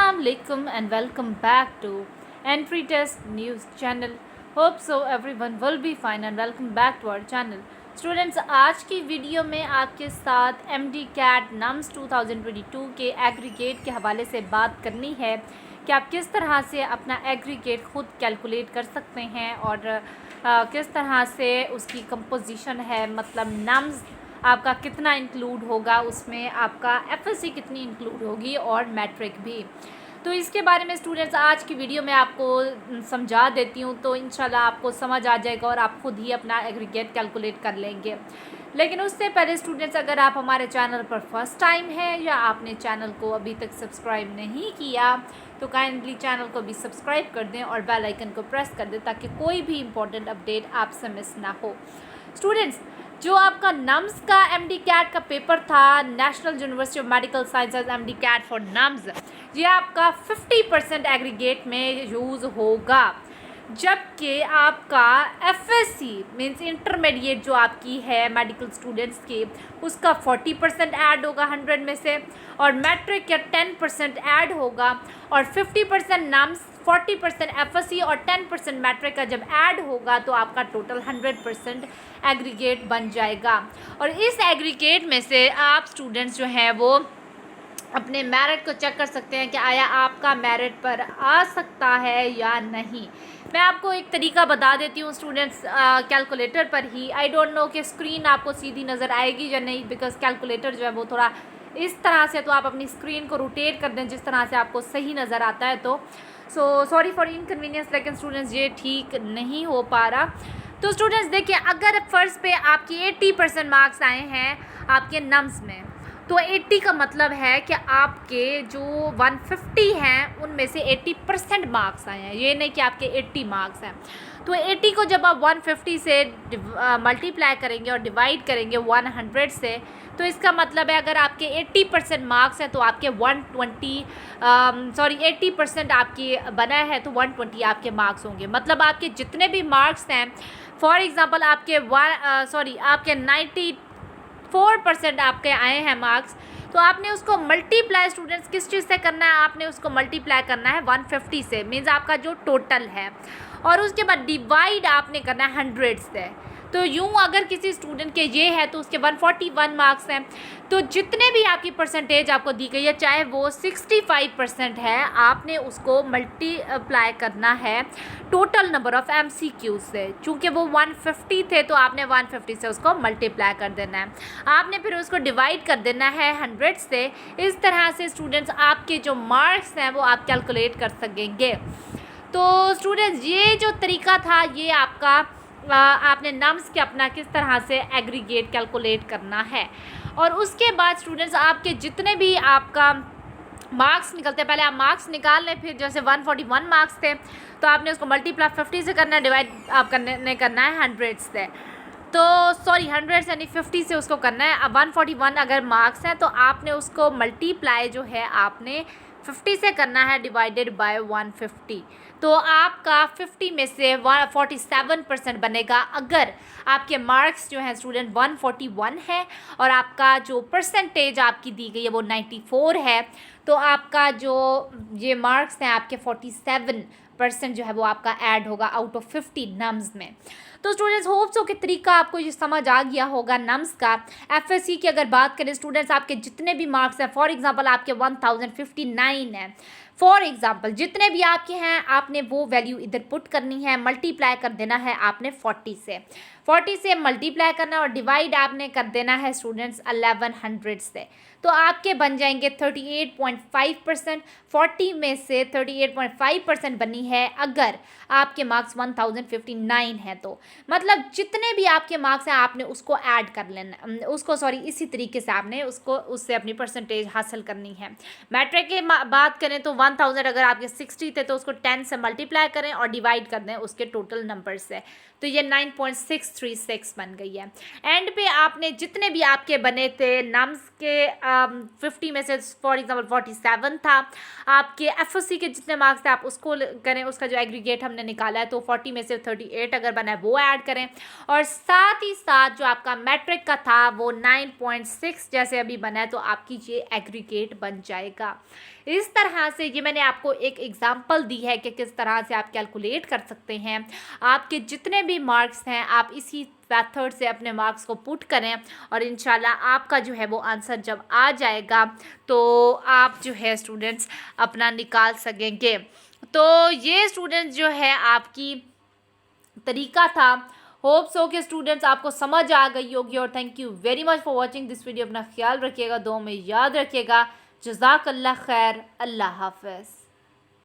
Assalamualaikum and welcome back to Entry Test News channel. Hope so everyone will be fine and welcome back to our channel. Students, आज की video में आपके साथ MD CAT nums 2022 के aggregate के हवाले से बात करनी है कि आप किस तरह से अपना एग्रीगेट खुद कैलकुलेट कर सकते हैं और किस तरह से उसकी कंपोजिशन है, मतलब नम्स आपका कितना इंक्लूड होगा, उसमें आपका FSC कितनी इंक्लूड होगी और मैट्रिक भी। तो इसके बारे में स्टूडेंट्स आज की वीडियो में आपको समझा देती हूँ, तो इंशाल्लाह आपको समझ आ जाएगा और आप खुद ही अपना एग्रीगेट कैलकुलेट कर लेंगे। लेकिन उससे पहले स्टूडेंट्स, अगर आप हमारे चैनल पर फर्स्ट टाइम हैं या आपने चैनल को अभी तक सब्सक्राइब नहीं किया तो काइंडली चैनल को भी सब्सक्राइब कर दें और बेल आइकन को प्रेस कर दें ताकि कोई भी इम्पोर्टेंट अपडेट आपसे मिस ना हो। स्टूडेंट्स, जो आपका नम्स का MD CAT का पेपर था, national university of medical sciences MD CAT for nums, ये आपका 50% एग्रीगेट में यूज़ होगा, जबकि आपका FSC मीन्स इंटरमीडिएट जो आपकी है मेडिकल स्टूडेंट्स की, उसका 40% ऐड होगा 100 में से, और मैट्रिक का 10% ऐड होगा, और 50% नम्स, 40% FSC और 10% मैट्रिक का जब ऐड होगा तो आपका टोटल 100% एग्रीगेट बन जाएगा। और इस एग्रीगेट में से आप स्टूडेंट्स जो हैं वो अपने मेरिट को चेक कर सकते हैं कि आया आपका मेरिट पर आ सकता है या नहीं। मैं आपको एक तरीका बता देती हूँ स्टूडेंट्स, कैलकुलेटर पर ही। आई डोंट नो कि स्क्रीन आपको सीधी नज़र आएगी या नहीं, बिकॉज कैलकुलेटर जो है वो थोड़ा इस तरह से, तो आप अपनी स्क्रीन को रोटेट कर दें जिस तरह से आपको सही नज़र आता है। तो सॉरी फॉर इनकन्वीनियंस, लेकिन स्टूडेंट्स ये ठीक नहीं हो पा रहा। तो स्टूडेंट्स देखिए, अगर फ़र्ज़ पे आपकी 80% मार्क्स आए हैं आपके नम्स में, तो 80 का मतलब है कि आपके जो 150 हैं उनमें से 80% मार्क्स आए हैं। ये नहीं कि आपके 80 मार्क्स हैं। तो 80 को जब आप 150 से मल्टीप्लाई करेंगे और डिवाइड करेंगे 100 से, तो इसका मतलब है अगर आपके 80% मार्क्स हैं तो आपके 80% आपकी बना है तो 120 आपके मार्क्स होंगे। मतलब आपके जितने भी मार्क्स हैं, फॉर एग्ज़ाम्पल आपके आपके 94% आपके आए हैं मार्क्स, तो आपने उसको मल्टीप्लाई स्टूडेंट्स किस चीज़ से करना है, आपने उसको मल्टीप्लाई करना है 150 से, मीन्स आपका जो टोटल है, और उसके बाद डिवाइड आपने करना है 100 से। तो यूँ अगर किसी स्टूडेंट के ये है तो उसके 141 मार्क्स हैं, तो जितने भी आपकी परसेंटेज आपको दी गई है, चाहे वो 65% है, आपने उसको मल्टीप्लाई करना है टोटल नंबर ऑफ़ MCQ से। चूँकि वो 150 थे तो आपने 150 से उसको मल्टीप्लाई कर देना है, आपने फिर उसको डिवाइड कर देना है 100 से। इस तरह से स्टूडेंट्स आपके जो मार्क्स हैं वो आप कैलकुलेट कर सकेंगे। तो स्टूडेंट्स, ये जो तरीका था ये आपका आपने नम्स के अपना किस तरह से एग्रीगेट कैलकुलेट करना है। और उसके बाद स्टूडेंट्स आपके जितने भी आपका मार्क्स निकलते हैं, पहले आप मार्क्स निकाल लें, फिर जैसे 141 मार्क्स थे तो आपने उसको मल्टीप्लाई 50 से करना है, डिवाइड आप करना है 100 से। तो 100 से नहीं 50 से उसको करना है। अब 141 अगर मार्क्स हैं तो आपने उसको मल्टीप्लाई जो है आपने 50 से करना है, डिवाइडेड बाय 150। तो आपका 50 में से 47% बनेगा अगर आपके मार्क्स जो हैं स्टूडेंट 141 है और आपका जो परसेंटेज आपकी दी गई है वो 94 है, तो आपका जो ये मार्क्स हैं आपके 47% जो है वो आपका ऐड होगा आउट ऑफ 50 नम्स में। तो स्टूडेंट्स, होप्स हो कि तरीका आपको ये समझ आ गया होगा नम्स का। FSC की अगर बात करें स्टूडेंट्स, आपके जितने भी मार्क्स हैं, फॉर एग्जांपल आपके 1059 हैं, फॉर एग्जांपल जितने भी आपके हैं आपने वो वैल्यू इधर पुट करनी है, मल्टीप्लाई कर देना है आपने 40 से मल्टीप्लाई करना और डिवाइड आपने कर देना है स्टूडेंट्स 1100 से। तो आपके बन जाएंगे 38.5%। 40 में से 38.5% बनी है अगर आपके मार्क्स 1059 है, तो मतलब जितने भी आपके मार्क्स हैं आपने उसको ऐड कर लेना, इसी तरीके से आपने उससे अपनी परसेंटेज हासिल करनी है। मैट्रिक की बात करें तो 1000 अगर आपके 60 थे तो उसको 10 से मल्टीप्लाई करें और डिवाइड कर दें उसके टोटल नंबर से, तो ये 9.636 बन गई है। एंड पे आपने जितने भी आपके बने थे नम्स के 50 में से फॉर एग्जांपल 47 था, आपके FSC के जितने मार्क्स थे आप उसको करें, उसका जो एग्रीगेट हमने निकाला है तो 40 में से 38 अगर बना है वो ऐड करें, और साथ ही साथ जो आपका मैट्रिक का था वो 9.6 जैसे अभी बना है, तो आपकी ये एग्रीगेट बन जाएगा। इस तरह से ये मैंने आपको एक एग्जांपल दी है कि किस तरह से आप कैलकुलेट कर सकते हैं। आपके जितने भी मार्क्स हैं आप इसी मेथड से अपने मार्क्स को पुट करें, और इंशाल्लाह आपका जो है वो आंसर जब आ जाएगा तो आप जो है स्टूडेंट्स अपना निकाल सकेंगे। तो ये स्टूडेंट्स जो है आपकी तरीका था। होप सो कि स्टूडेंट्स आपको समझ आ गई होगी, और thank you very much for watching this video. अपना ख्याल रखिएगा, दुआ में याद रखिएगा। जज़ाकल्लाह खैर, अल्लाह हाफ़िज़।